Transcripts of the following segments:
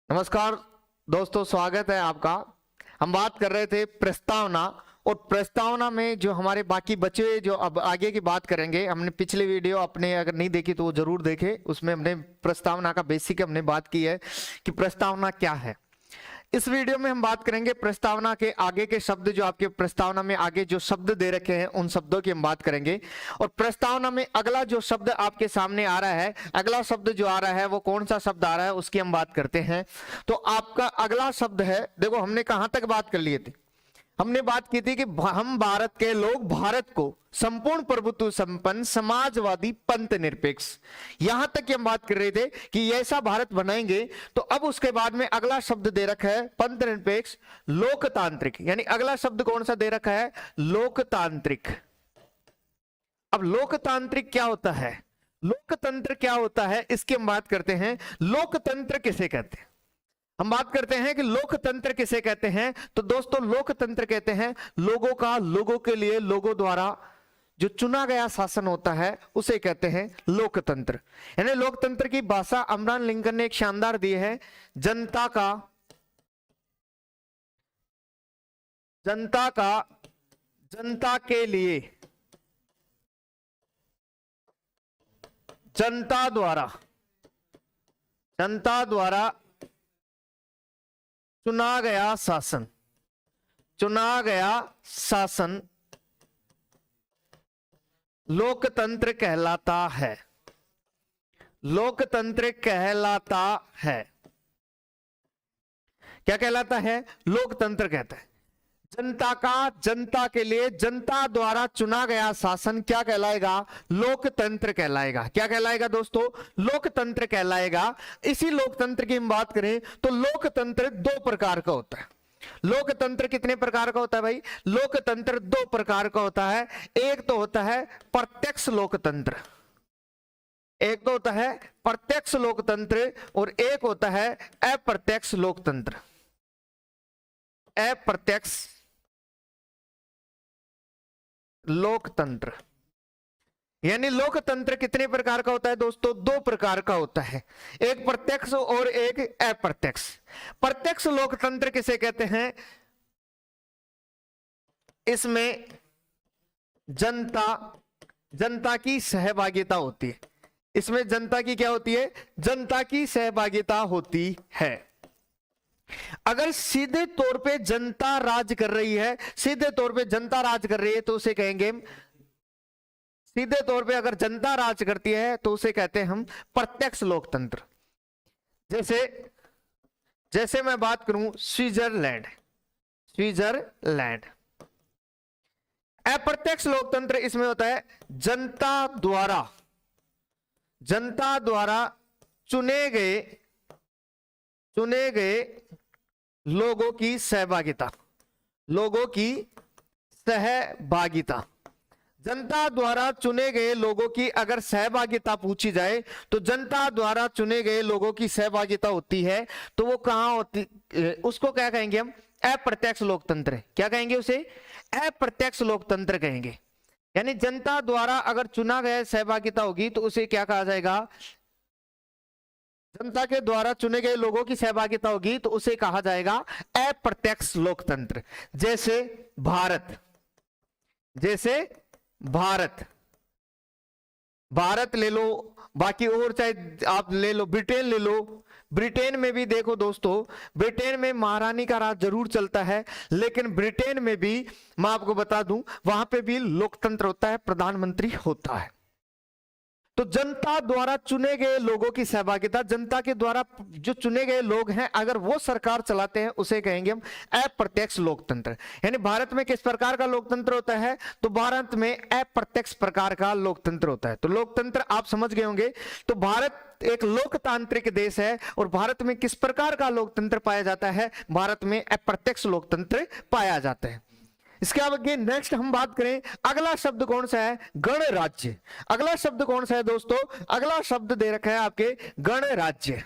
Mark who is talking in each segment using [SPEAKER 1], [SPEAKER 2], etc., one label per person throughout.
[SPEAKER 1] नमस्कार दोस्तों, स्वागत है आपका। हम बात कर रहे थे प्रस्तावना, और प्रस्तावना में जो हमारे बाकी बचे जो अब आगे की बात करेंगे। हमने पिछले वीडियो अपने अगर नहीं देखी तो वो जरूर देखे, उसमें हमने प्रस्तावना का बेसिक हमने बात की है कि प्रस्तावना क्या है। इस वीडियो में हम बात करेंगे प्रस्तावना के आगे के शब्द, जो आपके प्रस्तावना में आगे जो शब्द दे रखे हैं उन शब्दों की हम बात करेंगे। और प्रस्तावना में अगला जो शब्द आपके सामने आ रहा है, अगला शब्द जो आ रहा है वो कौन सा शब्द आ रहा है उसकी हम बात करते हैं। तो आपका अगला शब्द है, देखो हमने कहां तक बात कर लिए थे। हमने बात की थी कि हम भारत के लोग भारत को संपूर्ण प्रभुत्व संपन्न समाजवादी पंथ निरपेक्ष, यहां तक की हम बात कर रहे थे कि ऐसा भारत बनाएंगे। तो अब उसके बाद में अगला शब्द दे रखा है पंथ निरपेक्ष लोकतांत्रिक, यानी अगला शब्द कौन सा दे रखा है, लोकतांत्रिक। अब लोकतांत्रिक क्या होता है, लोकतंत्र क्या होता है, इसकी हम बात करते हैं। लोकतंत्र किसे कहते हैं, हम बात करते हैं कि लोकतंत्र किसे कहते हैं। तो दोस्तों लोकतंत्र कहते हैं लोगों का, लोगों के लिए, लोगों द्वारा जो चुना गया शासन होता है उसे कहते हैं लोकतंत्र। यानी लोकतंत्र की भाषा अब्राहम लिंकन ने एक शानदार दी है, जनता का, जनता का, जनता के लिए, जनता द्वारा, जनता द्वारा चुना गया शासन, चुना गया शासन लोकतंत्र कहलाता है, लोकतंत्र कहलाता है। क्या कहलाता है, लोकतंत्र कहता है जनता का, जनता के लिए, जनता द्वारा चुना गया शासन क्या कहलाएगा, लोकतंत्र कहलाएगा। क्या कहलाएगा दोस्तों, लोकतंत्र कहलाएगा। इसी लोकतंत्र की हम बात करें तो लोकतंत्र दो प्रकार का होता है। लोकतंत्र कितने प्रकार का होता है भाई, लोकतंत्र दो प्रकार का होता है। एक तो होता है प्रत्यक्ष लोकतंत्र, एक तो होता है प्रत्यक्ष लोकतंत्र, और एक होता है अप्रत्यक्ष लोकतंत्र। अप्रत्यक्ष लोकतंत्र, यानी लोकतंत्र कितने प्रकार का होता है दोस्तों, दो प्रकार का होता है, एक प्रत्यक्ष और एक अप्रत्यक्ष। प्रत्यक्ष लोकतंत्र किसे कहते हैं, इसमें जनता, जनता की सहभागिता होती है। इसमें जनता की क्या होती है, जनता की सहभागिता होती है। अगर सीधे तौर पे जनता राज कर रही है, सीधे तौर पे जनता राज कर रही है तो उसे कहेंगे, सीधे तौर पे अगर जनता राज करती है तो उसे कहते हैं हम प्रत्यक्ष लोकतंत्र। जैसे जैसे मैं बात करूं स्विट्जरलैंड, स्विट्जरलैंड। अप्रत्यक्ष लोकतंत्र इसमें होता है जनता द्वारा, जनता द्वारा चुने गए, चुने गए लोगों की सहभागिता, लोगों की सहभागिता। जनता द्वारा चुने गए लोगों की अगर सहभागिता पूछी जाए तो जनता द्वारा चुने गए लोगों की सहभागिता होती है, तो वो कहां होती, उसको क्या कहेंगे हम, अप्रत्यक्ष लोकतंत्र। क्या कहेंगे उसे, अप्रत्यक्ष लोकतंत्र कहेंगे। यानी जनता द्वारा अगर चुना गया सहभागिता होगी तो उसे क्या कहा जाएगा, जनता के द्वारा चुने गए लोगों की सहभागिता होगी तो उसे कहा जाएगा अप्रत्यक्ष लोकतंत्र। जैसे भारत, जैसे भारत, भारत ले लो, बाकी और चाहे आप ले लो, ब्रिटेन ले लो। ब्रिटेन में भी देखो दोस्तों, ब्रिटेन में महारानी का राज जरूर चलता है, लेकिन ब्रिटेन में भी मैं आपको बता दूं वहां पे भी लोकतंत्र होता है, प्रधानमंत्री होता है। तो जनता द्वारा चुने गए लोगों की सहभागिता, जनता के द्वारा जो चुने गए लोग हैं अगर वो सरकार चलाते हैं उसे कहेंगे हम अप्रत्यक्ष लोकतंत्र। यानी भारत में किस प्रकार का लोकतंत्र होता है, तो भारत में अप्रत्यक्ष प्रकार का लोकतंत्र होता है। तो लोकतंत्र आप समझ गए होंगे। तो भारत एक लोकतांत्रिक देश है, और भारत में किस प्रकार का लोकतंत्र पाया जाता है, भारत में अप्रत्यक्ष लोकतंत्र पाया जाता है। इसके आगे नेक्स्ट हम बात करें, अगला शब्द कौन सा है, गणराज्य। अगला शब्द कौन सा है दोस्तों, अगला शब्द दे रखा है आपके गणराज्य।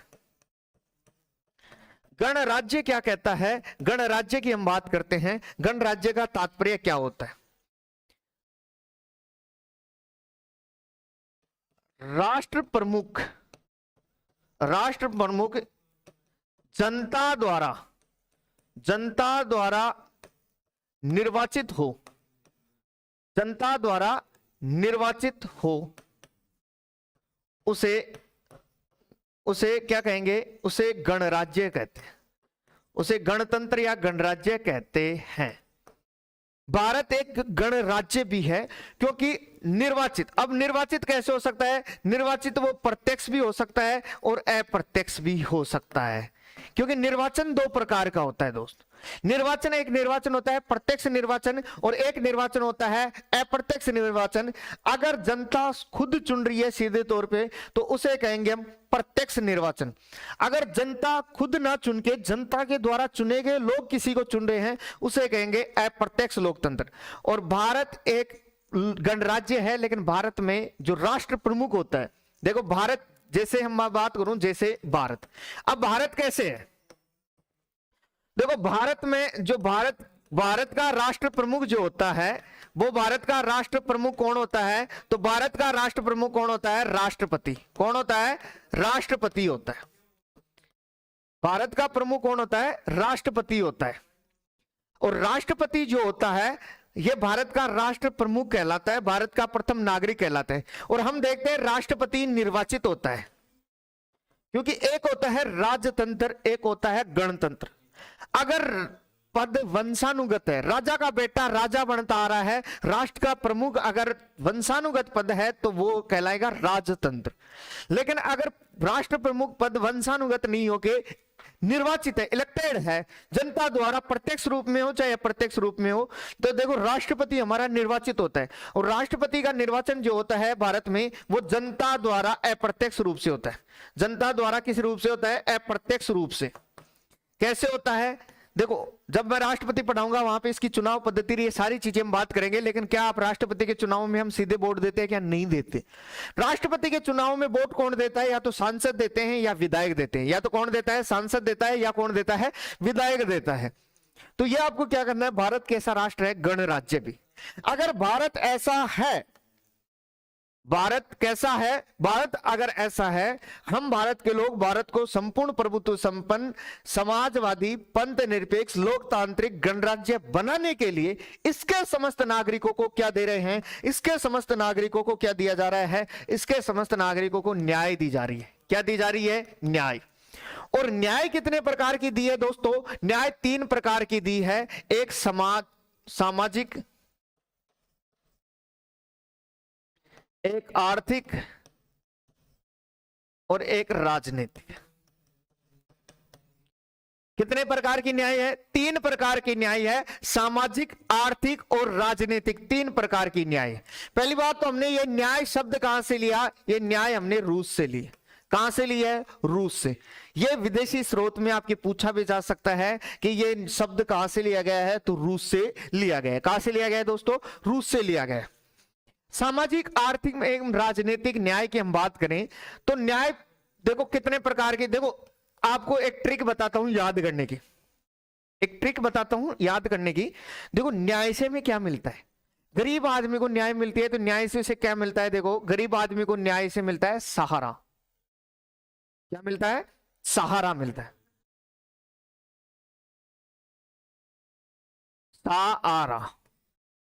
[SPEAKER 1] गणराज्य क्या कहता है, गणराज्य की हम बात करते हैं। गणराज्य का तात्पर्य क्या होता है, राष्ट्र प्रमुख, राष्ट्र प्रमुख जनता द्वारा निर्वाचित हो, जनता द्वारा निर्वाचित हो, उसे क्या कहेंगे? उसे गणराज्य कहते हैं, उसे गणतंत्र या गणराज्य कहते हैं। भारत एक गणराज्य भी है क्योंकि निर्वाचित। अब निर्वाचित कैसे हो सकता है? निर्वाचित वो प्रत्यक्ष भी हो सकता है और अप्रत्यक्ष भी हो सकता है, क्योंकि निर्वाचन दो प्रकार का होता है दोस्त। निर्वाचन, एक निर्वाचन होता है प्रत्यक्ष निर्वाचन और एक निर्वाचन होता है अप्रत्यक्ष निर्वाचन। अगर जनता खुद चुन रही है सीधे तौर पे तो उसे कहेंगे हम प्रत्यक्ष निर्वाचन। अगर जनता खुद ना चुन के जनता के द्वारा चुने गए लोग किसी को चुन रहे हैं उसे कहेंगे अप्रत्यक्ष लोकतंत्र। और भारत एक गणराज्य है, लेकिन भारत में जो राष्ट्र प्रमुख होता है, देखो भारत, जैसे हम बात करूं, जैसे भारत, अब भारत कैसे है? देखो भारत में जो भारत का राष्ट्र प्रमुख जो होता है, वो भारत का राष्ट्र प्रमुख कौन होता है? तो भारत का राष्ट्र प्रमुख कौन होता है? राष्ट्रपति। कौन होता है? राष्ट्रपति होता है। भारत का प्रमुख कौन होता है? राष्ट्रपति होता है। और राष्ट्रपति जो होता है ये भारत का राष्ट्र प्रमुख कहलाता है, भारत का प्रथम नागरिक कहलाता है। और हम देखते हैं राष्ट्रपति निर्वाचित होता है, क्योंकि एक होता है राजतंत्र, एक होता है गणतंत्र। अगर पद वंशानुगत है, राजा का बेटा राजा बनता आ रहा है, राष्ट्र का प्रमुख अगर वंशानुगत पद है तो वो कहलाएगा राजतंत्र। लेकिन अगर राष्ट्र प्रमुख पद वंशानुगत नहीं होके निर्वाचित है, इलेक्टेड है, जनता द्वारा प्रत्यक्ष रूप में हो चाहे अप्रत्यक्ष रूप में हो, तो देखो राष्ट्रपति हमारा निर्वाचित होता है। और राष्ट्रपति का निर्वाचन जो होता है भारत में वो जनता द्वारा अप्रत्यक्ष रूप से होता है। जनता द्वारा किस रूप से होता है? अप्रत्यक्ष रूप से। कैसे होता है? देखो जब मैं राष्ट्रपति पढ़ाऊंगा वहां पे इसकी चुनाव पद्धति, ये सारी चीजें हम बात करेंगे। लेकिन क्या आप राष्ट्रपति के चुनाव में हम सीधे वोट देते हैं क्या? नहीं देते। राष्ट्रपति के चुनाव में वोट कौन देता है? या तो सांसद देते हैं या विधायक देते हैं। या तो कौन देता है? सांसद देता है, या कौन देता है? विधायक देता है। तो ये आपको क्या करना है? भारत कैसा राष्ट्र है? गणराज्य भी। अगर भारत ऐसा है, भारत कैसा है? भारत अगर ऐसा है, हम भारत के लोग भारत को संपूर्ण प्रभुत्व संपन्न समाजवादी पंथ निरपेक्ष लोकतांत्रिक गणराज्य बनाने के लिए इसके समस्त नागरिकों को क्या दे रहे हैं? इसके समस्त नागरिकों को क्या दिया जा रहा है? इसके समस्त नागरिकों को न्याय दी जा रही है। क्या दी जा रही है? न्याय। और न्याय कितने प्रकार की दी है दोस्तों? न्याय 3 प्रकार की दी है। एक सामाजिक, एक आर्थिक और एक राजनीतिक। कितने प्रकार की न्याय है? 3 प्रकार की न्याय है। सामाजिक, आर्थिक और राजनीतिक, 3 प्रकार की न्याय है। पहली बात तो हमने ये न्याय शब्द कहां से लिया? ये न्याय हमने रूस से लिया। कहां से लिया है? रूस से। ये विदेशी स्रोत में आपके पूछा भी जा सकता है कि ये शब्द कहां से लिया गया है, तो रूस से लिया गया है। कहां से लिया गया है दोस्तों? रूस से लिया गया है। सामाजिक, आर्थिक एवं राजनीतिक न्याय की हम बात करें तो न्याय देखो कितने प्रकार के। देखो आपको एक ट्रिक बताता हूं याद करने की, एक ट्रिक बताता हूं याद करने की। देखो न्याय से में क्या मिलता है? गरीब आदमी को न्याय मिलती है, तो न्याय से उसे क्या मिलता है? देखो गरीब आदमी को न्याय से मिलता है सहारा। क्या मिलता है? सहारा मिलता है। सहारा।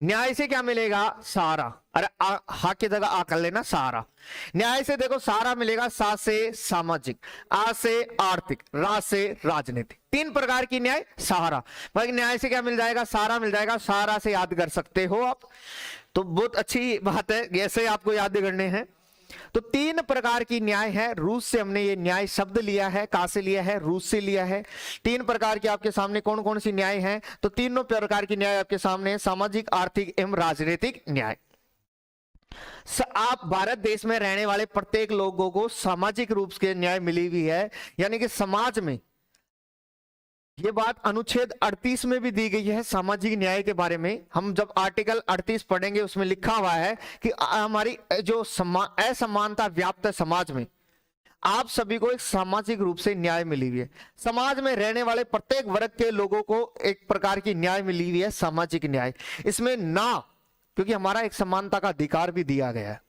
[SPEAKER 1] न्याय से क्या मिलेगा? सहारा। अरे हा की जगह आ कर लेना, सहारा। न्याय से देखो सहारा मिलेगा। सा से सामाजिक, आ से आर्थिक, रा से राजनीतिक। 3 प्रकार की न्याय, सहारा। भाई न्याय से क्या मिल जाएगा? सहारा मिल जाएगा। सहारा से याद कर सकते हो आप, तो बहुत अच्छी बात है, ऐसे आपको याद करने हैं। तो 3 प्रकार की न्याय है। रूस से हमने ये न्याय शब्द लिया है। कहां से लिया है? रूस से लिया है। 3 प्रकार की आपके सामने कौन कौन सी न्याय है? तो तीनों प्रकार की न्याय आपके सामने है। सामाजिक, आर्थिक एवं राजनीतिक न्याय। आप भारत देश में रहने वाले प्रत्येक लोगों को सामाजिक रूप से न्याय मिली हुई है, यानी कि समाज में। ये बात अनुच्छेद 38 में भी दी गई है सामाजिक न्याय के बारे में। हम जब आर्टिकल 38 पढ़ेंगे उसमें लिखा हुआ है कि हमारी जो असमानता व्याप्त है समाज में, आप सभी को एक सामाजिक रूप से न्याय मिली हुई है। समाज में रहने वाले प्रत्येक वर्ग के लोगों को एक प्रकार की न्याय मिली हुई है, सामाजिक न्याय। इसमें ना, क्योंकि हमारा एक समानता का अधिकार भी दिया गया है।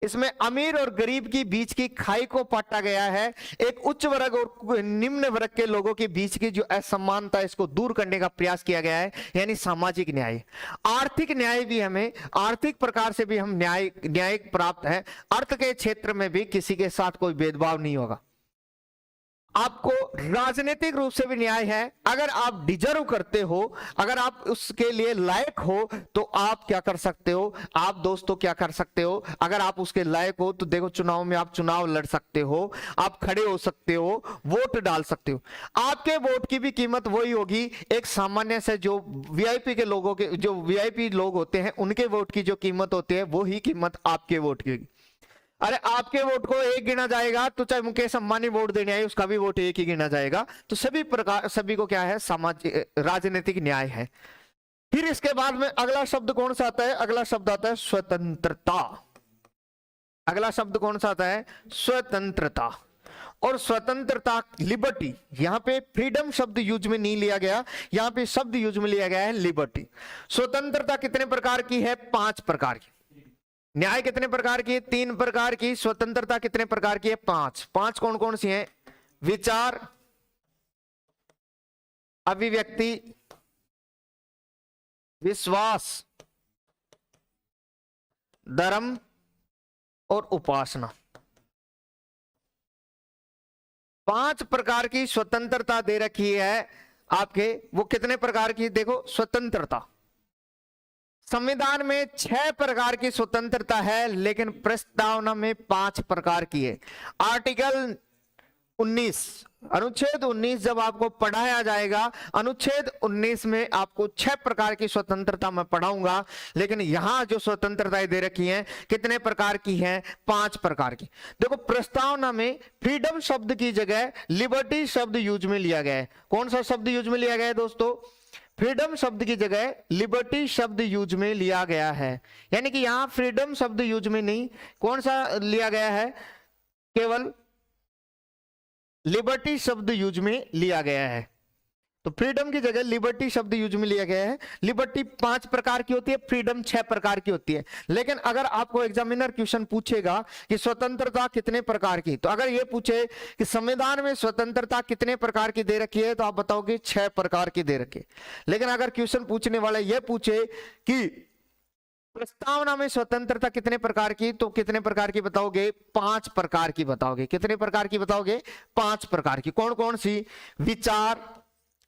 [SPEAKER 1] इसमें अमीर और गरीब की बीच की खाई को पाटा गया है। एक उच्च वर्ग और निम्न वर्ग के लोगों के बीच की जो असमानता, इसको दूर करने का प्रयास किया गया है, यानी सामाजिक न्याय। आर्थिक न्याय भी, हमें आर्थिक प्रकार से भी हम न्याय प्राप्त है। अर्थ के क्षेत्र में भी किसी के साथ कोई भेदभाव नहीं होगा। आपको राजनीतिक रूप से भी न्याय है। अगर आप डिजर्व करते हो, अगर आप उसके लिए लायक हो, तो आप क्या कर सकते हो, आप दोस्तों क्या कर सकते हो, अगर आप उसके लायक हो तो देखो, चुनाव में आप चुनाव लड़ सकते हो, आप खड़े हो सकते हो, वोट डाल सकते हो। आपके वोट की भी कीमत वही होगी एक सामान्य से जो वीआईपी के लोगों के, जो वीआईपी लोग होते हैं, उनके वोट की जो कीमत होती है, वो ही कीमत आपके वोट की होगी। अरे आपके वोट को एक गिना जाएगा तो चाहे मुकेश अंबानी वोट देने आए, उसका भी वोट एक ही गिना जाएगा। तो सभी प्रकार, सभी को क्या है, सामाजिक राजनीतिक न्याय है। फिर इसके बाद में अगला शब्द कौन सा आता है, अगला शब्द आता है स्वतंत्रता। अगला शब्द कौन सा आता है, स्वतंत्रता। और स्वतंत्रता, लिबर्टी, यहां पे फ्रीडम शब्द यूज में नहीं लिया गया, यहां पे शब्द यूज में लिया गया है लिबर्टी। स्वतंत्रता कितने प्रकार की है, 5 प्रकार की। न्याय कितने प्रकार की है, 3 प्रकार की। स्वतंत्रता कितने प्रकार की है, 5। 5 कौन कौन सी हैं, विचार, अभिव्यक्ति, विश्वास, धर्म और उपासना। 5 प्रकार की स्वतंत्रता दे रखी है आपके। वो कितने प्रकार की, देखो स्वतंत्रता, संविधान में 6 प्रकार की स्वतंत्रता है, लेकिन प्रस्तावना में 5 प्रकार की है। आर्टिकल 19, अनुच्छेद 19 जब आपको पढ़ाया जाएगा, अनुच्छेद 19 में आपको 6 प्रकार की स्वतंत्रता मैं पढ़ाऊंगा, लेकिन यहां जो स्वतंत्रताएं दे रखी हैं कितने प्रकार की हैं, 5 प्रकार की। देखो, प्रस्तावना में फ्रीडम शब्द की जगह लिबर्टी शब्द यूज में लिया गया है। कौन सा शब्द यूज में लिया गया है दोस्तों, फ्रीडम शब्द की जगह लिबर्टी शब्द यूज में लिया गया है। यानी कि यहां फ्रीडम शब्द यूज में नहीं, कौन सा लिया गया है, केवल लिबर्टी शब्द यूज में लिया गया है। तो फ्रीडम की जगह लिबर्टी शब्द यूज में लिया गया है। लिबर्टी 5 प्रकार की होती है, फ्रीडम 6 प्रकार की होती है। लेकिन अगर आपको एग्जामिनर क्वेश्चन पूछेगा कि स्वतंत्रता कितने प्रकार की, तो अगर ये पूछे कि संविधान में स्वतंत्रता कितने प्रकार की दे रखी है, तो आप बताओगे 6 प्रकार की दे रखी। लेकिन अगर क्वेश्चन पूछने वाला ये पूछे कि प्रस्तावना में स्वतंत्रता कितने प्रकार की, तो कितने प्रकार की बताओगे, 5 प्रकार की बताओगे। कितने प्रकार की बताओगे, 5 प्रकार की। कौन कौन सी, विचार,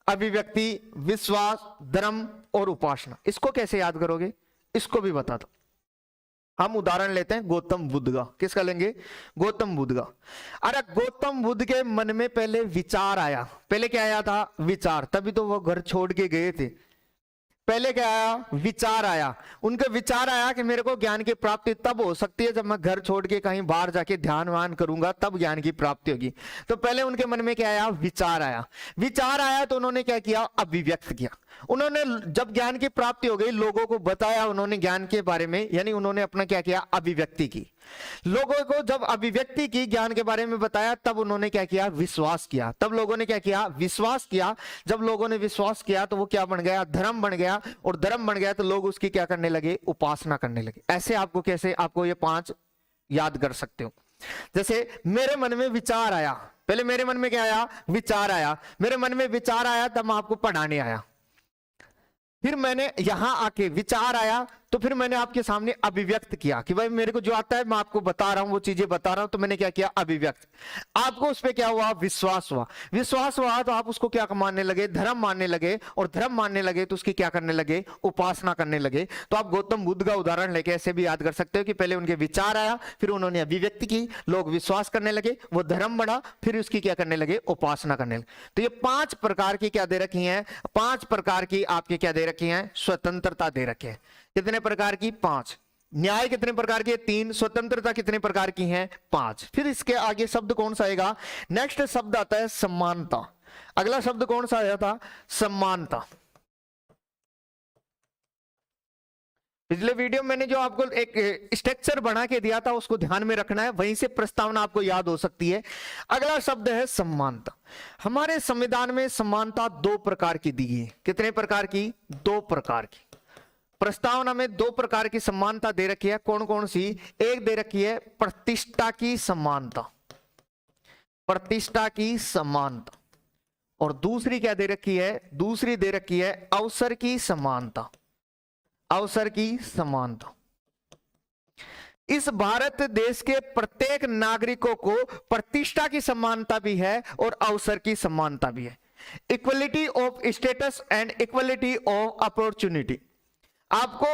[SPEAKER 1] अभिव्यक्ति, विश्वास, धर्म और उपासना। इसको कैसे याद करोगे, इसको भी बता दो। हम उदाहरण लेते हैं गौतम बुद्ध का। किसका लेंगे, गौतम बुद्ध का। अरे गौतम बुद्ध के मन में पहले विचार आया। पहले क्या आया था, विचार, तभी तो वो घर छोड़ के गए थे। पहले क्या आया, विचार आया। उनका विचार आया कि मेरे को ज्ञान की प्राप्ति तब हो सकती है जब मैं घर छोड़ के कहीं बाहर जाके ध्यान वान करूंगा, तब ज्ञान की प्राप्ति होगी। तो पहले उनके मन में क्या आया, विचार आया। विचार आया तो उन्होंने क्या किया, अभिव्यक्त किया। उन्होंने जब ज्ञान की प्राप्ति हो गई, लोगों को बताया उन्होंने ज्ञान के बारे में, यानी उन्होंने अपना क्या किया, अभिव्यक्ति की। लोगों को जब अभिव्यक्ति की, ज्ञान के बारे में बताया, तब उन्होंने क्या किया, विश्वास किया। तब लोगों ने क्या किया, विश्वास किया। जब लोगों ने विश्वास किया तो वो क्या बन गया, धर्म बन गया। और धर्म बन गया तो लोग उसकी क्या करने लगे, उपासना करने लगे। ऐसे आपको कैसे, आपको ये 5 याद कर सकते हो। जैसे मेरे मन में विचार आया, पहले मेरे मन में क्या आया, विचार आया। मेरे मन में विचार आया तब मैं आपको पढ़ाने आया। फिर मैंने यहां आके, विचार आया तो फिर मैंने आपके सामने अभिव्यक्त किया कि भाई मेरे को जो आता है मैं आपको बता रहा हूं, वो चीजें बता रहा हूं। तो मैंने क्या किया, अभिव्यक्त। आपको उस पर क्या हुआ, विश्वास हुआ। विश्वास हुआ तो आप उसको क्या मानने लगे, धर्म मानने लगे। और धर्म मानने लगे तो उसकी क्या करने लगे, उपासना करने लगे। तो आप गौतम बुद्ध का उदाहरण लेके ऐसे भी याद कर सकते हो कि पहले उनके विचार आया, फिर उन्होंने अभिव्यक्ति की, लोग विश्वास करने लगे, वो धर्म बढ़ा, फिर उसकी क्या करने लगे, उपासना करने लगे। तो ये 5 प्रकार की क्या दे रखी है, 5 प्रकार की आपकी क्या दे रखी है, स्वतंत्रता दे रखी है। कितने प्रकार की, 5। न्याय कितने प्रकार की है, 3। स्वतंत्रता कितने प्रकार की है, 5। फिर इसके आगे शब्द कौन सा आएगा, नेक्स्ट शब्द आता है समानता। अगला शब्द कौन सा आया था, समानता। पिछले वीडियो मैंने जो आपको एक स्ट्रक्चर बना के दिया था उसको ध्यान में रखना है, वहीं से प्रस्तावना आपको याद हो सकती है। अगला शब्द है समानता। हमारे संविधान में समानता 2 प्रकार की दी है। कितने प्रकार की, 2 प्रकार की। प्रस्तावना में दो प्रकार की समानता दे रखी है। कौन कौन सी? एक दे रखी है प्रतिष्ठा की समानता, प्रतिष्ठा की समानता, और दूसरी क्या दे रखी है? दूसरी दे रखी है अवसर की समानता, अवसर की समानता। इस भारत देश के प्रत्येक नागरिकों को प्रतिष्ठा की समानता भी है और अवसर की समानता भी है। Equality of status and equality of opportunity. आपको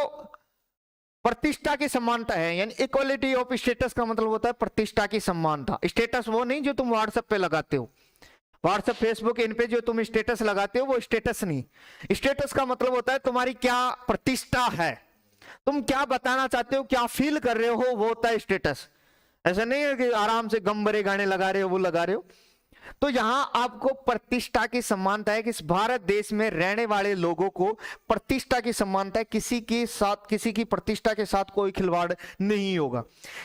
[SPEAKER 1] प्रतिष्ठा की समानता है, यानी इक्वलिटी ऑफ स्टेटस का मतलब होता है प्रतिष्ठा की समानता। स्टेटस वो नहीं जो तुम व्हाट्सएप पे लगाते हो, व्हाट्सएप फेसबुक इन पे जो तुम स्टेटस लगाते हो वो स्टेटस नहीं। स्टेटस का मतलब होता है तुम्हारी क्या प्रतिष्ठा है, तुम क्या बताना चाहते हो, क्या फील कर रहे हो, वो होता है स्टेटस। ऐसा नहीं है कि आराम से गम भरे गाने लगा रहे हो वो लगा रहे हो। तो यहां आपको प्रतिष्ठा की समानता है कि इस भारत देश में रहने वाले लोगों को प्रतिष्ठा की समानता है, किसी के साथ, किसी की प्रतिष्ठा के साथ कोई खिलवाड़ नहीं होगा।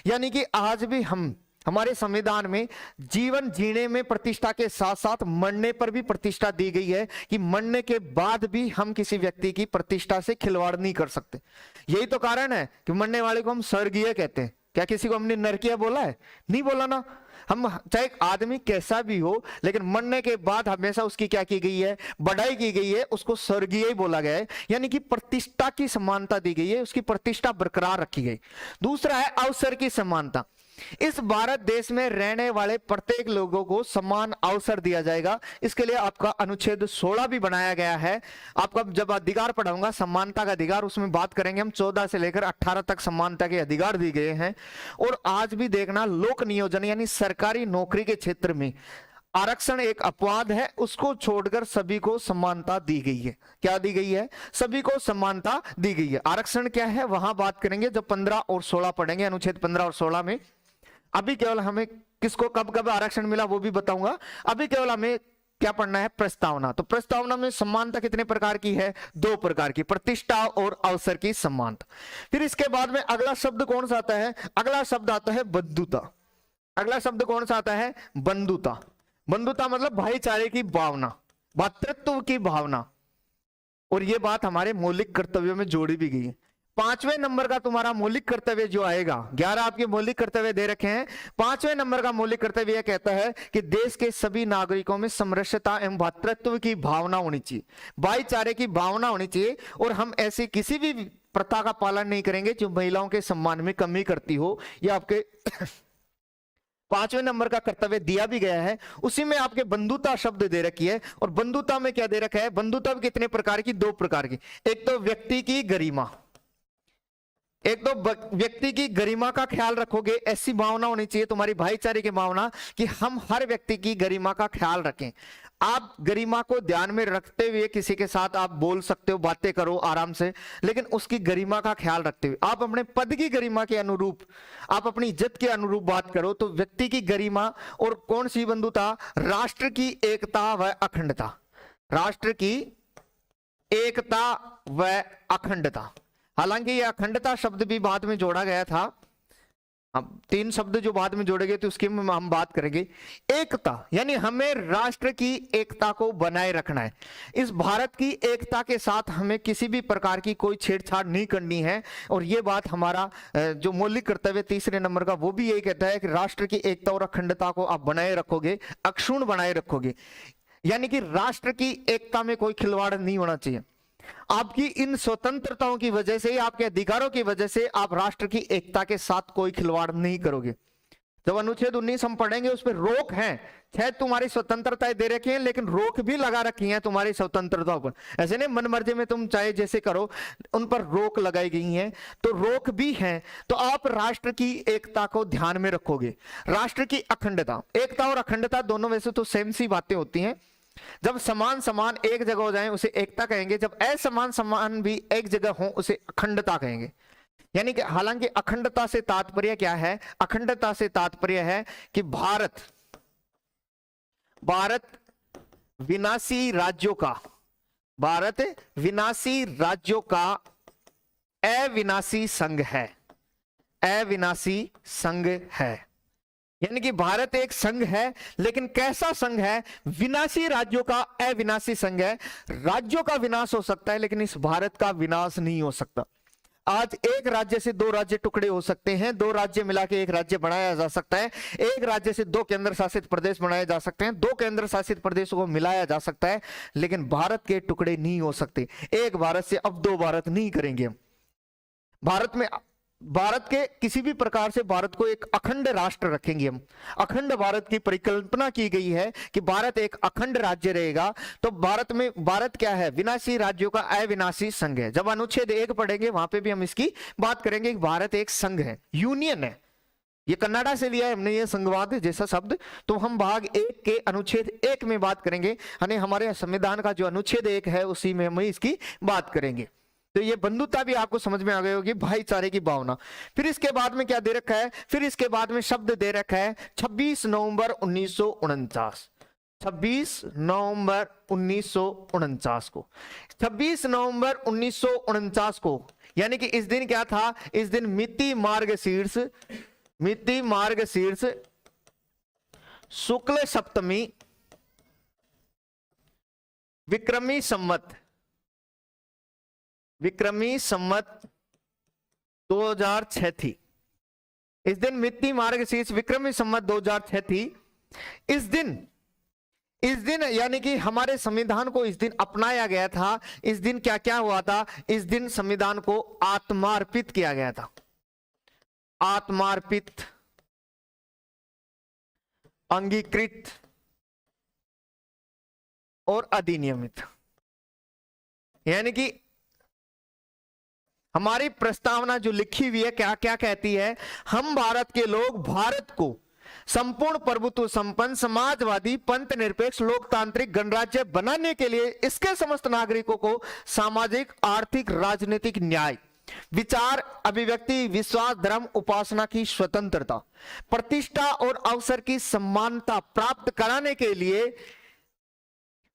[SPEAKER 1] यानी कि आज भी हमारे संविधान में जीवन जीने में प्रतिष्ठा के साथ साथ मरने पर भी प्रतिष्ठा दी गई है कि मरने के बाद भी हम किसी व्यक्ति की प्रतिष्ठा से खिलवाड़ नहीं कर सकते। यही तो कारण है कि मरने वाले को हम स्वर्गीय कहते हैं। क्या किसी को हमने नरकीय बोला है? नहीं बोला ना। हम चाहे आदमी कैसा भी हो, लेकिन मरने के बाद हमेशा उसकी क्या की गई है? बढ़ाई की गई है, उसको स्वर्गीय ही बोला गया है। यानी कि प्रतिष्ठा की समानता दी गई है, उसकी प्रतिष्ठा बरकरार रखी गई। दूसरा है अवसर की समानता। इस भारत देश में रहने वाले प्रत्येक लोगों को समान अवसर दिया जाएगा। इसके लिए आपका अनुच्छेद 16 भी बनाया गया है। आपका जब अधिकार पढ़ाऊंगा समानता का अधिकार, उसमें बात करेंगे हम। 14 से लेकर 18 तक समानता के अधिकार दिए गए हैं। और आज भी देखना, लोक नियोजन यानी सरकारी नौकरी के क्षेत्र में आरक्षण एक अपवाद है, उसको छोड़कर सभी को समानता दी गई है। क्या दी गई है? सभी को समानता दी गई है। आरक्षण क्या है वहां बात करेंगे जब 15 और 16 पढ़ेंगे, अनुच्छेद 15 और 16 में। अभी केवल हमें किसको कब कब आरक्षण मिला वो भी बताऊंगा। अभी केवल हमें क्या पढ़ना है? प्रस्तावना। तो प्रस्तावना में समानता कितने प्रकार की है? दो प्रकार की, प्रतिष्ठा और अवसर की समानता। फिर इसके बाद में अगला शब्द कौन सा आता है? अगला शब्द आता है बंधुता। अगला शब्द कौन सा आता है? बंधुता। बंधुता मतलब भाईचारे की भावना, भातृत्व की भावना। और यह बात हमारे मौलिक कर्तव्यों में जोड़ी भी गई है। 5वें नंबर का तुम्हारा मौलिक कर्तव्य जो आएगा, 11 आपके मौलिक कर्तव्य दे रखे हैं। 5वें नंबर का मौलिक कर्तव्य यह कहता है कि देश के सभी नागरिकों में समरसता एवं भातृत्व की भावना होनी चाहिए, भाईचारे की भावना होनी चाहिए। और हम ऐसी किसी भी प्रथा का पालन नहीं करेंगे जो महिलाओं के सम्मान में कमी करती हो। यह आपके 5वें नंबर का कर्तव्य दिया भी गया है। उसी में आपके बंधुता शब्द दे रखी है। और बंधुता में क्या दे रखा है? बंधुता कितने प्रकार की? दो प्रकार की। एक तो व्यक्ति की गरिमा, एक तो व्यक्ति की गरिमा का ख्याल रखोगे, ऐसी भावना होनी चाहिए तुम्हारी भाईचारे की भावना कि हम हर व्यक्ति की गरिमा का ख्याल रखें। आप गरिमा को ध्यान में रखते हुए किसी के साथ आप बोल सकते हो, बातें करो आराम से, लेकिन उसकी गरिमा का ख्याल रखते हुए आप अपने पद की गरिमा के अनुरूप, आप अपनी इज्जत के अनुरूप बात करो। तो व्यक्ति की गरिमा और कौन सी बंधुता? राष्ट्र की एकता व अखंडता। राष्ट्र की एकता व अखंडता। हालांकि यह अखंडता शब्द भी बाद में जोड़ा गया था। अब 3 शब्द जो बाद में जोड़े गए थे उसकी हम बात करेंगे। एकता यानी हमें राष्ट्र की एकता को बनाए रखना है। इस भारत की एकता के साथ हमें किसी भी प्रकार की कोई छेड़छाड़ नहीं करनी है। और ये बात हमारा जो मौलिक कर्तव्य 3 नंबर का वो भी यही कहता है कि राष्ट्र की एकता और अखंडता को आप बनाए रखोगे, अक्षुण्ण बनाए रखोगे। यानी कि राष्ट्र की एकता में कोई खिलवाड़ नहीं होना चाहिए। आपकी इन स्वतंत्रताओं की वजह से, आपके अधिकारों की वजह से आप राष्ट्र की एकता के साथ कोई खिलवाड़ नहीं करोगे। जब अनुच्छेद 19 हम पढ़ेंगे उस पर रोक है। शायद तुम्हारी स्वतंत्रताएं दे रखी हैं लेकिन रोक भी लगा रखी है तुम्हारी स्वतंत्रताओं पर। ऐसे नहीं मन मर्जी में तुम चाहे जैसे करो, उन पर रोक लगाई गई है। तो रोक भी है तो आप राष्ट्र की एकता को ध्यान में रखोगे। राष्ट्र की अखंडता, एकता और अखंडता दोनों वैसे तो सेम सी बातें होती हैं। जब समान समान एक जगह हो जाए उसे एकता कहेंगे, जब असमान समान भी एक जगह हो उसे अखंडता कहेंगे। यानी कि हालांकि अखंडता से तात्पर्य क्या है? अखंडता से तात्पर्य है कि भारत विनाशी राज्यों का, भारत विनाशी राज्यों का अविनाशी संघ है, अविनाशी संघ है। यानी कि भारत एक संघ है, लेकिन कैसा संघ है? विनाशी राज्यों का अविनाशी संघ है। राज्यों का विनाश हो सकता है, लेकिन इस भारत का विनाश नहीं हो सकता। आज एक राज्य से दो राज्य टुकड़े हो सकते हैं, दो राज्य मिला के एक राज्य बनाया जा सकता है, एक राज्य से दो केंद्र शासित प्रदेश बनाए जा सकते हैं, दो केंद्र शासित प्रदेशों को मिलाया जा सकता है, लेकिन भारत के टुकड़े नहीं हो सकते। एक भारत से अब दो भारत नहीं करेंगे हम। भारत के किसी भी प्रकार से भारत को एक अखंड राष्ट्र रखेंगे हम। अखंड भारत की परिकल्पना की गई है कि भारत एक अखंड राज्य रहेगा। तो भारत क्या है? विनाशी राज्यों का अविनाशी संघ है। जब अनुच्छेद 1 पढ़ेंगे वहां पे भी हम इसकी बात करेंगे कि भारत एक संघ है, यूनियन है। ये कन्नाडा से लिया है हमने ये संघवाद जैसा शब्द। तो हम भाग 1 के अनुच्छेद 1 में बात करेंगे, यानी हमारे संविधान का जो अनुच्छेद 1 है उसी में हम इसकी बात करेंगे। तो ये बंधुता भी आपको समझ में आ गई होगी, भाईचारे की भावना। फिर इसके बाद में क्या दे रखा है? फिर इसके बाद में शब्द दे रखा है 26 नवंबर 1949। 26 नवंबर 1949 को, 26 नवंबर 1949 को, यानी कि इस दिन क्या था? इस दिन मिति मार्गशीर्ष शुक्ल सप्तमी विक्रमी संवत 2006 थी। इस दिन मिति मार्गशीर्ष विक्रमी संवत 2006 थी। इस दिन यानी कि हमारे संविधान को इस दिन अपनाया गया था। इस दिन क्या क्या हुआ था? इस दिन संविधान को आत्मार्पित किया गया था। आत्मार्पित, अंगीकृत और अधिनियमित। यानी कि हमारी प्रस्तावना जो लिखी हुई है क्या क्या कहती है? हम भारत के लोग भारत को संपूर्ण प्रभुत्व संपन्न समाजवादी पंथ निरपेक्ष लोकतांत्रिक गणराज्य बनाने के लिए इसके समस्त नागरिकों को सामाजिक आर्थिक राजनीतिक न्याय, विचार अभिव्यक्ति विश्वास धर्म उपासना की स्वतंत्रता, प्रतिष्ठा और अवसर की समानता प्राप्त कराने के लिए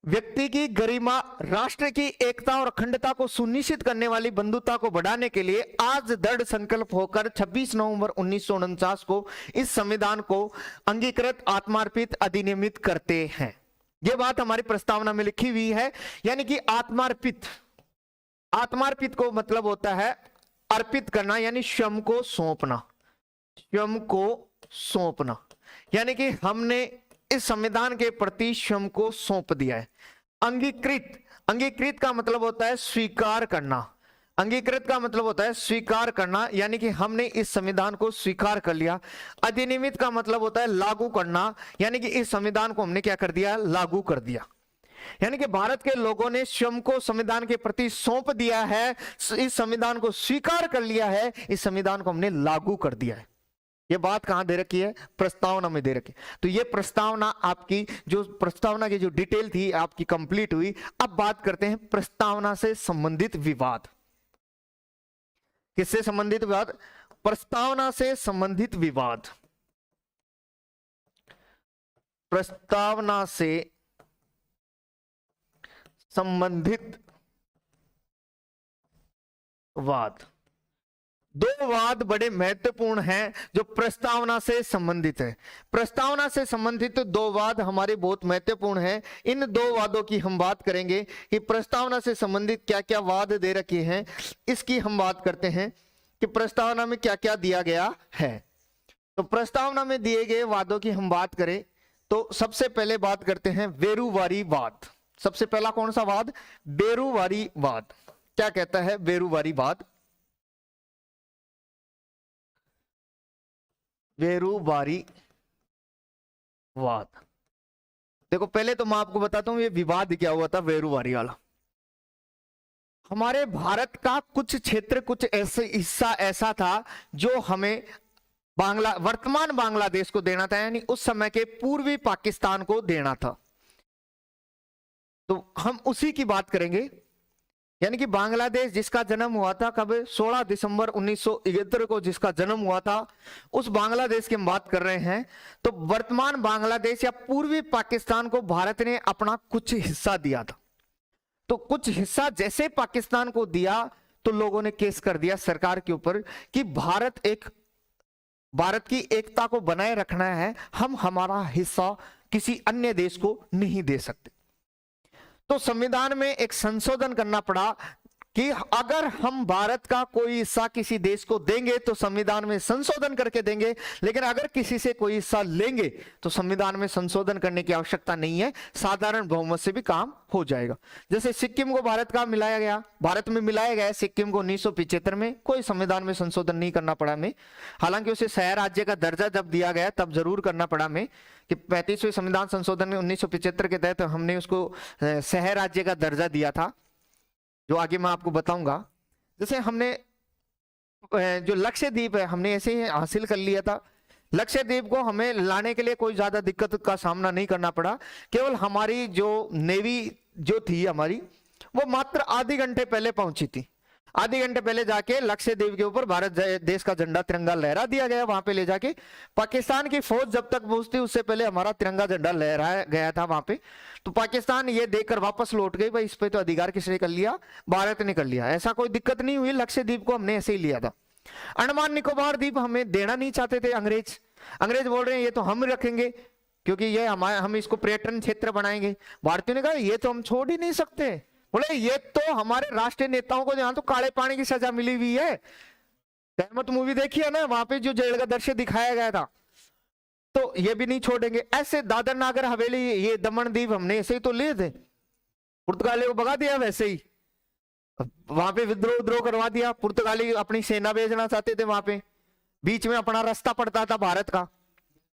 [SPEAKER 1] व्यक्ति की गरिमा, राष्ट्र की एकता और अखंडता को सुनिश्चित करने वाली बंधुता को बढ़ाने के लिए आज दृढ़ संकल्प होकर 26 नवंबर 1949 को इस संविधान को अंगीकृत आत्मार्पित अधिनियमित करते हैं। यह बात हमारी प्रस्तावना में लिखी हुई है। यानी कि आत्मार्पित को मतलब होता है अर्पित करना, यानी स्वयं को सौंपना। यानी कि हमने इस संविधान के प्रति स्वयं को सौंप दिया है। अंगीकृत का मतलब होता है स्वीकार करना। अंगीकृत का मतलब होता है स्वीकार करना, यानी कि हमने इस संविधान को स्वीकार कर लिया। अधिनियमित का मतलब होता है लागू करना, यानी कि इस संविधान को हमने क्या कर दिया? लागू कर दिया। यानी कि भारत के लोगों ने स्वयं को संविधान के प्रति सौंप दिया है, इस संविधान को स्वीकार कर लिया है, इस संविधान को हमने लागू कर दिया है। ये बात कहां दे रखी है? प्रस्तावना में दे रखी है। तो ये प्रस्तावना आपकी, जो प्रस्तावना की जो डिटेल थी आपकी कंप्लीट हुई। अब बात करते हैं प्रस्तावना से संबंधित विवाद। किससे संबंधित विवाद? प्रस्तावना से संबंधित विवाद। प्रस्तावना से संबंधित वाद। दो वाद बड़े महत्वपूर्ण हैं जो प्रस्तावना से संबंधित है। प्रस्तावना से संबंधित दो वाद हमारे बहुत महत्वपूर्ण हैं। इन दो वादों की हम बात करेंगे कि प्रस्तावना से संबंधित क्या क्या वाद दे रखे हैं, इसकी हम बात करते हैं कि प्रस्तावना में क्या क्या दिया गया है। तो प्रस्तावना में दिए गए वादों की हम बात करें तो सबसे पहले बात करते हैं बेरूवारी वाद। सबसे पहला कौन सा वाद? बेरूवारी वाद। क्या कहता है बेरूवारी वाद? बेरूवारी वाद, देखो पहले तो मैं आपको बताता हूं ये विवाद क्या हुआ था बेरूवारी वाला। हमारे भारत का कुछ क्षेत्र, कुछ ऐसे हिस्सा ऐसा था जो हमें वर्तमान बांग्लादेश को देना था, यानी उस समय के पूर्वी पाकिस्तान को देना था। तो हम उसी की बात करेंगे। यानी कि बांग्लादेश जिसका जन्म हुआ था कब? 16 दिसंबर 1971 को जिसका जन्म हुआ था, उस बांग्लादेश की हम बात कर रहे हैं। तो वर्तमान बांग्लादेश या पूर्वी पाकिस्तान को भारत ने अपना कुछ हिस्सा दिया था। तो कुछ हिस्सा जैसे पाकिस्तान को दिया तो लोगों ने केस कर दिया सरकार के ऊपर कि भारत एक भारत की एकता को बनाए रखना है, हम हमारा हिस्सा किसी अन्य देश को नहीं दे सकते। तो संविधान में एक संशोधन करना पड़ा कि अगर हम भारत का कोई हिस्सा किसी देश को देंगे तो संविधान में संशोधन करके देंगे, लेकिन अगर किसी से कोई हिस्सा लेंगे तो संविधान में संशोधन करने की आवश्यकता नहीं है, साधारण बहुमत से भी काम हो जाएगा। जैसे सिक्किम को भारत का मिलाया गया, भारत में मिलाया गया सिक्किम को 1975 में, कोई संविधान में संशोधन नहीं करना पड़ा हमें। हालांकि उसे शहर राज्य का दर्जा जब दिया गया तब जरूर करना पड़ा हमें कि 35वें संविधान संशोधन में 1975 के तहत हमने उसको शहर राज्य का दर्जा दिया था, जो आगे मैं आपको बताऊंगा। जैसे हमने जो लक्षद्वीप है हमने ऐसे ही हासिल कर लिया था। लक्षद्वीप को हमें लाने के लिए कोई ज्यादा दिक्कत का सामना नहीं करना पड़ा, केवल हमारी जो नेवी जो थी हमारी वो मात्र आधे घंटे पहले पहुंची थी। आधे घंटे पहले जाके लक्षद्वीप के ऊपर भारत देश का झंडा तिरंगा लहरा दिया गया। वहां पे ले जाके पाकिस्तान की फौज जब तक पहुंचती उससे पहले हमारा तिरंगा झंडा लहराया गया था वहां पे। तो पाकिस्तान ये देखकर वापस लौट गई, भाई इस पे तो अधिकार किसने कर लिया, भारत ने कर लिया। ऐसा कोई दिक्कत नहीं हुई, लक्षद्वीप को हमने ऐसे ही लिया था। अंडमान निकोबार द्वीप हमें देना नहीं चाहते थे अंग्रेज। अंग्रेज बोल रहे हैं ये तो हम रखेंगे क्योंकि ये हम इसको पर्यटन क्षेत्र बनाएंगे। भारतीयों ने कहा ये तो हम छोड़ ही नहीं सकते। बोले ये तो हमारे राष्ट्रीय नेताओं को जहां तो काले पानी की सजा मिली हुई है। रहमत मूवी देखी है ना, वहां पे जो जेल का दृश्य दिखाया गया था, तो ये भी नहीं छोड़ेंगे। ऐसे दादर नागर हवेली ये दमन द्वीप हमने ऐसे ही तो लिए थे, पुर्तगाली को भगा दिया वैसे ही, वहां पे विद्रोह करवा दिया। पुर्तगाली अपनी सेना भेजना चाहते थे वहां पे, बीच में अपना रास्ता पड़ता था भारत का,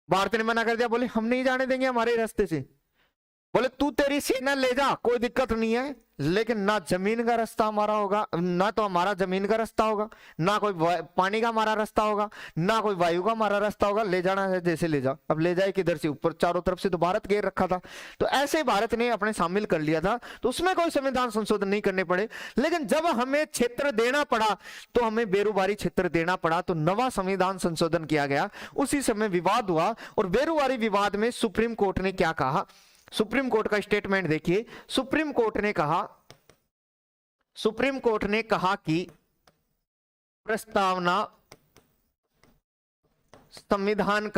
[SPEAKER 1] भारत ने मना कर दिया, बोले हम नहीं जाने देंगे हमारे रास्ते से। बोले तू तेरी सेना ले जा कोई दिक्कत नहीं है, लेकिन ना जमीन का रास्ता हमारा होगा, ना तो हमारा जमीन का रास्ता होगा, ना कोई पानी का हमारा रास्ता होगा, ना कोई वायु का हमारा रास्ता होगा। ले जाना है जैसे ले जा। अब ले जाए किधर से, ऊपर चारों तरफ से तो भारत घेर रखा था। तो ऐसे भारत ने अपने शामिल कर लिया था, तो उसमें कोई संविधान संशोधन नहीं करने पड़े। लेकिन जब हमें क्षेत्र देना पड़ा तो हमें बेरुबारी क्षेत्र देना पड़ा, तो नवा संविधान संशोधन किया गया। उसी समय विवाद हुआ और बेरुबारी विवाद में सुप्रीम कोर्ट ने क्या कहा, सुप्रीम कोर्ट का स्टेटमेंट देखिए। सुप्रीम कोर्ट ने कहा कि प्रस्तावना संविधान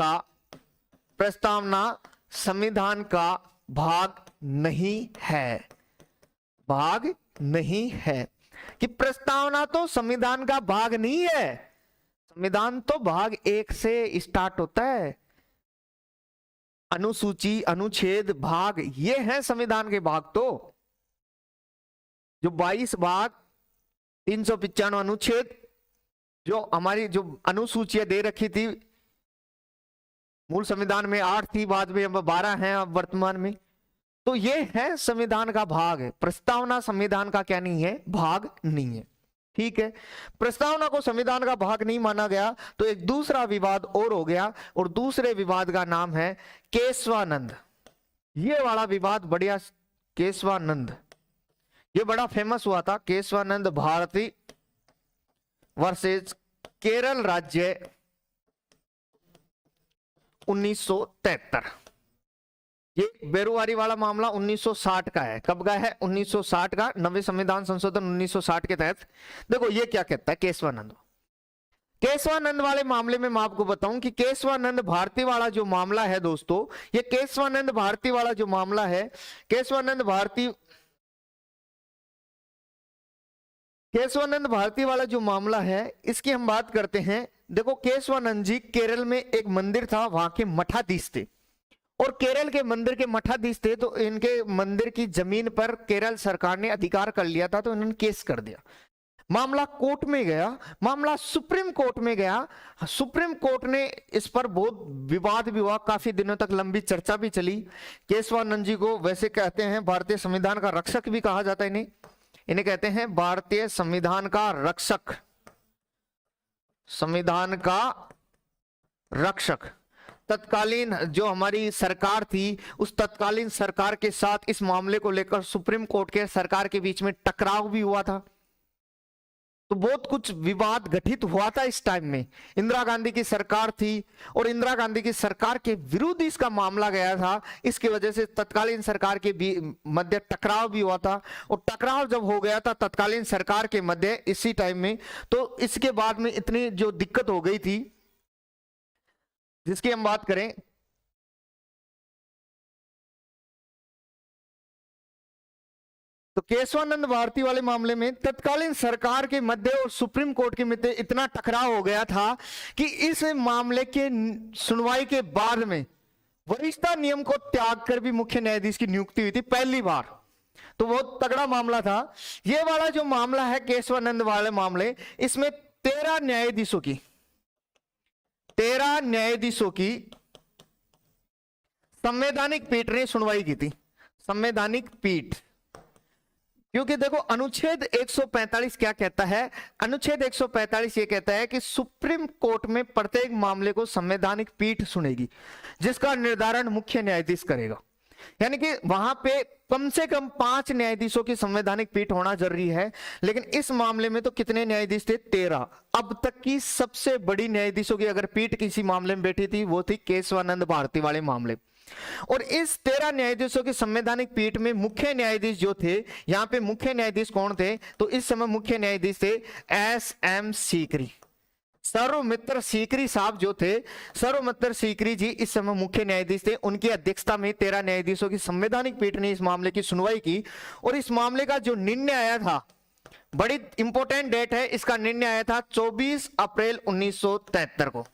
[SPEAKER 1] का भाग नहीं है, कि प्रस्तावना तो संविधान का भाग नहीं है। संविधान तो भाग 1 से स्टार्ट होता है, अनुसूची अनुच्छेद भाग ये है संविधान के भाग। तो जो 22 भाग 395 अनुच्छेद जो हमारी जो अनुसूचियां दे रखी थी मूल संविधान में 8 थी, बाद में अब 12 हैं अब वर्तमान में, तो ये है संविधान का भाग है। प्रस्तावना संविधान का क्या नहीं है, भाग नहीं है। ठीक है, प्रस्तावना को संविधान का भाग नहीं माना गया तो एक दूसरा विवाद और हो गया, और दूसरे विवाद का नाम है केशवानंद। ये वाला विवाद बढ़िया, केशवानंद ये बड़ा फेमस हुआ था। केशवानंद भारती वर्सेस केरल राज्य 1973। ये बेरुवारी वाला मामला 1960 का है। कब का है, 1960 का, नवे संविधान संशोधन 1960 के तहत। देखो ये क्या कहता है केशवानंद वाले मामले में मैं आपको बताऊं कि केशवानंद भारती वाला जो मामला है दोस्तों, ये केशवानंद भारती वाला जो मामला है, केशवानंद भारती वाला जो मामला है, इसकी हम बात करते हैं। देखो केशवानंद जी केरल में एक मंदिर था, वहां के मठाधीश थे, और केरल के मंदिर के मठाधीश थे, तो इनके मंदिर की जमीन पर केरल सरकार ने अधिकार कर लिया था, तो इन्होंने केस कर दिया। मामला कोर्ट में गया, मामला सुप्रीम कोर्ट में गया। सुप्रीम कोर्ट ने इस पर बहुत विवाद भी हुआ, काफी दिनों तक लंबी चर्चा भी चली। केशवानंद जी को वैसे कहते हैं भारतीय संविधान का रक्षक भी कहा जाता है, इन्हें कहते हैं भारतीय संविधान का रक्षक, संविधान का रक्षक। तत्कालीन जो हमारी सरकार थी, उस तत्कालीन सरकार के साथ इस मामले को लेकर सुप्रीम कोर्ट के सरकार के बीच में टकराव भी हुआ था, तो बहुत कुछ विवाद घटित हुआ था इस टाइम में। इंदिरा गांधी की सरकार थी और इंदिरा गांधी की सरकार के विरुद्ध इसका मामला गया था, इसकी वजह से तत्कालीन सरकार के मध्य टकराव भी हुआ था। और टकराव जब हो गया था तत्कालीन सरकार के मध्य इसी टाइम में, तो इसके बाद में इतनी जो दिक्कत हो गई थी जिसकी हम बात करें तो केशवानंद भारती वाले मामले में तत्कालीन सरकार के मध्य और सुप्रीम कोर्ट के मध्य इतना टकराव हो गया था कि इस मामले के सुनवाई के बाद में वरिष्ठता नियम को त्याग कर भी मुख्य न्यायाधीश की नियुक्ति हुई थी पहली बार। तो बहुत तगड़ा मामला था ये वाला जो मामला है केशवानंद वाले मामले, इसमें 13 न्यायाधीशों की संवैधानिक पीठ ने सुनवाई की थी। संवैधानिक पीठ, क्योंकि देखो अनुच्छेद 145 क्या कहता है, अनुच्छेद 145 ये कहता है कि सुप्रीम कोर्ट में प्रत्येक मामले को संवैधानिक पीठ सुनेगी जिसका निर्धारण मुख्य न्यायाधीश करेगा। यानी कि वहां पे कम से कम 5 न्यायाधीशों की संवैधानिक पीठ होना जरूरी है, लेकिन इस मामले में तो कितने न्यायाधीश थे? 13। अब तक की सबसे बड़ी न्यायाधीशों की अगर पीठ किसी मामले में बैठी थी वो थी केशवानंद भारती वाले मामले। और इस 13 न्यायाधीशों की संवैधानिक पीठ में मुख्य न्यायाधीश जो थे, यहां पे मुख्य न्यायाधीश कौन थे? तो इस समय मुख्य न्यायाधीश थे एस.एम. सीकरी, सर्वमित्र सीकरी साहब जो थे, सर्वमित्र सीकरी जी इस समय मुख्य न्यायाधीश थे। उनकी अध्यक्षता में 13 न्यायाधीशों की संवैधानिक पीठ ने इस मामले की सुनवाई की और इस मामले का जो निर्णय आया था, बड़ी इंपॉर्टेंट डेट है, इसका निर्णय आया था 24 अप्रैल 1973 को।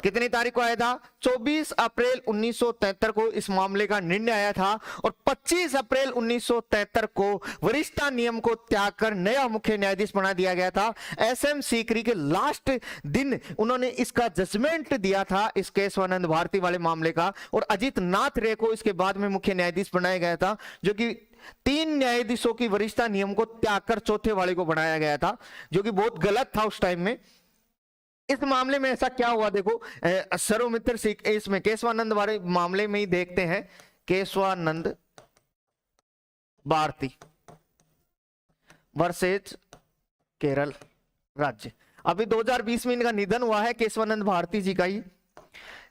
[SPEAKER 1] कितनी तारीख को आया था? 24 अप्रैल 1973 को इस मामले का निर्णय आया था और 25 अप्रैल 1973 को वरिष्ठता नियम को त्याग कर नया मुख्य न्यायाधीश बना दिया गया था। एस.एम. सीकरी के लास्ट दिन उन्होंने इसका जजमेंट दिया था इस केशवानंद भारती वाले मामले का, और अजित नाथ रे को इसके बाद में मुख्य न्यायाधीश बनाया गया था, जो कि 3 न्यायाधीशों की वरिष्ठता नियम को त्याग कर चौथे वाले को बनाया गया था, जो कि बहुत गलत था उस टाइम में। इस मामले में ऐसा क्या हुआ देखो, सर्वमित्र इसमें केशवानंद वाले मामले में ही देखते हैं। केशवानंद भारती वर्सेज केरल राज्य, अभी 2020 में इनका निधन हुआ है केशवानंद भारती जी का ही।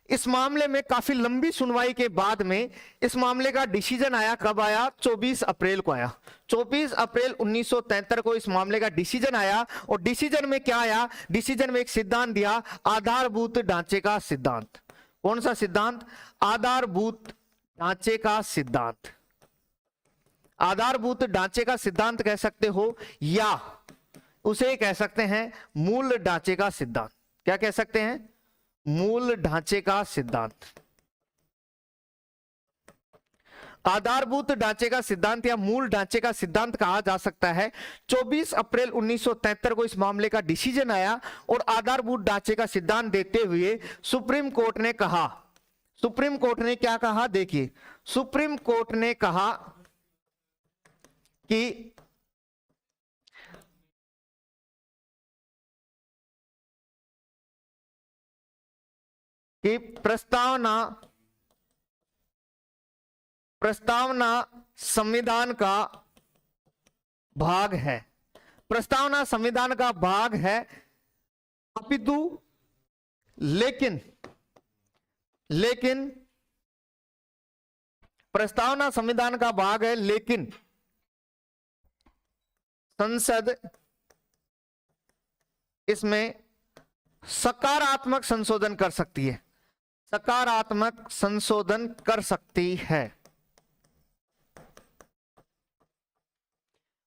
[SPEAKER 1] इस मामले में काफी लंबी सुनवाई के बाद में इस मामले का डिसीजन आया। कब आया? 24 अप्रैल को आया। 24 अप्रैल 1973 को इस मामले का डिसीजन आया और डिसीजन में क्या आया? डिसीजन में एक सिद्धांत दिया, आधारभूत ढांचे का सिद्धांत। कौन सा सिद्धांत? आधारभूत ढांचे का सिद्धांत। आधारभूत ढांचे का सिद्धांत कह सकते हो या उसे कह सकते हैं मूल ढांचे का सिद्धांत। क्या कह सकते हैं? मूल ढांचे का सिद्धांत। आधारभूत ढांचे का सिद्धांत या मूल ढांचे का सिद्धांत कहा जा सकता है। 24 अप्रैल 1973 को इस मामले का डिसीजन आया और आधारभूत ढांचे का सिद्धांत देते हुए सुप्रीम कोर्ट ने कहा, सुप्रीम कोर्ट ने क्या कहा? देखिए, सुप्रीम कोर्ट ने कहा कि प्रस्तावना संविधान का भाग है। प्रस्तावना संविधान का भाग है, अपितु लेकिन प्रस्तावना संविधान का भाग है, लेकिन संसद इसमें सकारात्मक संशोधन कर सकती है। सकारात्मक संशोधन कर सकती है।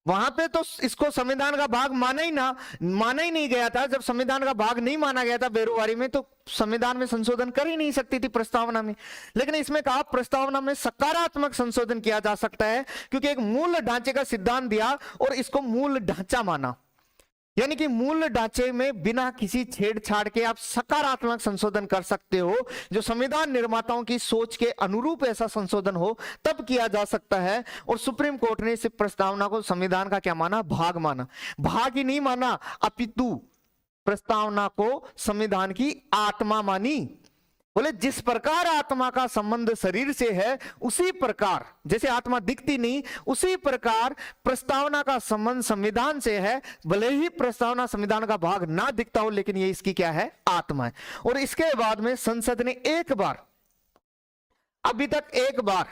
[SPEAKER 1] वहां पे तो इसको संविधान का भाग माना ही नहीं गया था। जब संविधान का भाग नहीं माना गया था बेरोवारी में, तो संविधान में संशोधन कर ही नहीं सकती थी प्रस्तावना में। लेकिन इसमें कहा प्रस्तावना में सकारात्मक संशोधन किया जा सकता है, क्योंकि एक मूल ढांचे का सिद्धांत दिया और इसको मूल ढांचा माना। यानी कि मूल ढांचे में बिना किसी छेड़छाड़ के आप सकारात्मक संशोधन कर सकते हो। जो संविधान निर्माताओं की सोच के अनुरूप ऐसा संशोधन हो तब किया जा सकता है। और सुप्रीम कोर्ट ने इस प्रस्तावना को संविधान का क्या माना? भाग माना। भाग ही नहीं माना, अपितु प्रस्तावना को संविधान की आत्मा मानी। बोले जिस प्रकार आत्मा का संबंध शरीर से है, उसी प्रकार, जैसे आत्मा दिखती नहीं, उसी प्रकार प्रस्तावना का संबंध संविधान से है। भले ही प्रस्तावना संविधान का भाग ना दिखता हो, लेकिन ये इसकी क्या है? आत्मा है। और इसके बाद में संसद ने एक बार, अभी तक एक बार,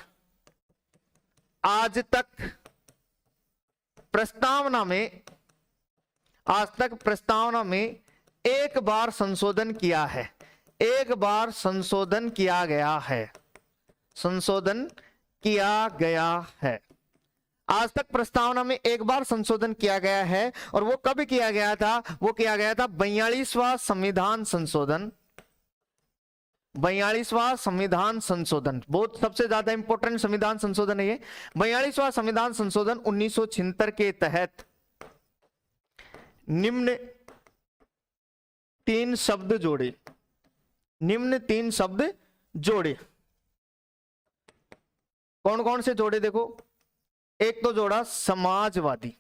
[SPEAKER 1] आज तक प्रस्तावना में एक बार संशोधन किया है। एक बार संशोधन किया गया है, संशोधन किया गया है। आज तक प्रस्तावना में एक बार संशोधन किया गया है, और वो कब किया गया था? वो किया गया था 42वां संविधान संशोधन। 42वां संविधान संशोधन बहुत सबसे ज्यादा इंपॉर्टेंट संविधान संशोधन है ये। 42वां संविधान संशोधन 1976 के तहत निम्न 3 शब्द जोड़े, निम्न 3 शब्द जोड़े। कौन कौन से जोड़े? देखो, एक तो जोड़ा समाजवादी,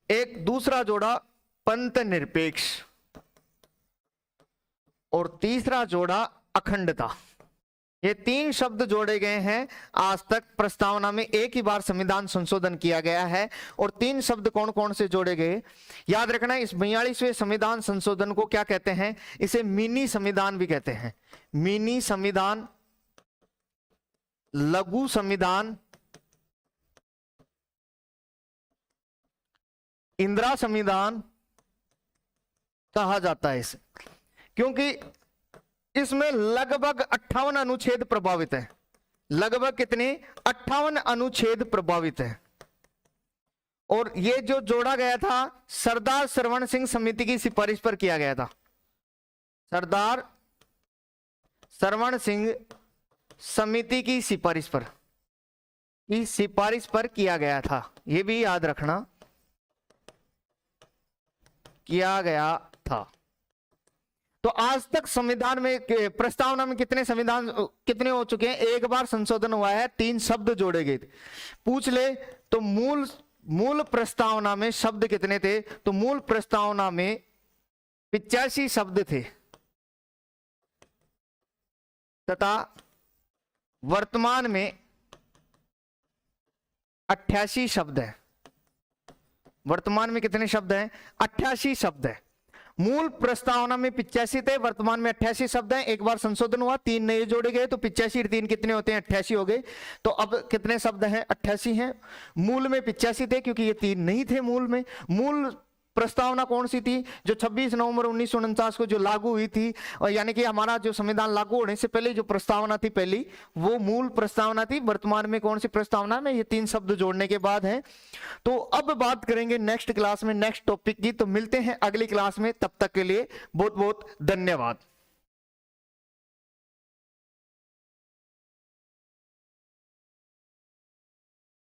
[SPEAKER 1] एक दूसरा जोड़ा पंथ निरपेक्ष, और तीसरा जोड़ा अखंडता। ये 3 शब्द जोड़े गए हैं। आज तक प्रस्तावना में एक ही बार संविधान संशोधन किया गया है। और 3 शब्द कौन कौन से जोड़े गए? याद रखना, इस 42वें संविधान संशोधन को क्या कहते हैं? इसे मिनी संविधान भी कहते हैं। मिनी संविधान, लघु संविधान, इंदिरा संविधान कहा जाता है इसे, क्योंकि इसमें लगभग 58 अनुच्छेद प्रभावित है। लगभग कितने? 58 अनुच्छेद प्रभावित है। और ये जो जोड़ा गया था सरदार सरवण सिंह समिति की सिफारिश पर किया गया था। सरदार सरवण सिंह समिति की सिफारिश पर किया गया था। ये भी याद रखना, किया गया था। तो आज तक संविधान में, प्रस्तावना में कितने हो चुके हैं? एक बार संशोधन हुआ है, 3 शब्द जोड़े गए थे। पूछ ले तो मूल प्रस्तावना में शब्द कितने थे? तो मूल प्रस्तावना में 85 शब्द थे, तथा वर्तमान में 88 शब्द है। वर्तमान में कितने शब्द हैं? 88 शब्द है। मूल प्रस्तावना में 85 थे, वर्तमान में 88 शब्द हैं। एक बार संशोधन हुआ, 3 नए जोड़े गए, तो 85 और 3 कितने होते हैं? 88 हो गए। तो अब कितने शब्द हैं? 88 हैं। मूल में 85 थे, क्योंकि ये 3 नहीं थे मूल में। मूल प्रस्तावना कौन सी थी? जो 26 नवंबर 1949 को जो लागू हुई थी, और यानी कि हमारा जो संविधान लागू होने से पहले जो प्रस्तावना थी पहली, वो मूल प्रस्तावना थी। वर्तमान में कौन सी प्रस्तावना में? ये 3 शब्द जोड़ने के बाद है। तो अब बात करेंगे नेक्स्ट क्लास में नेक्स्ट टॉपिक की। तो मिलते हैं अगली क्लास में, तब तक के लिए बहुत बहुत धन्यवाद।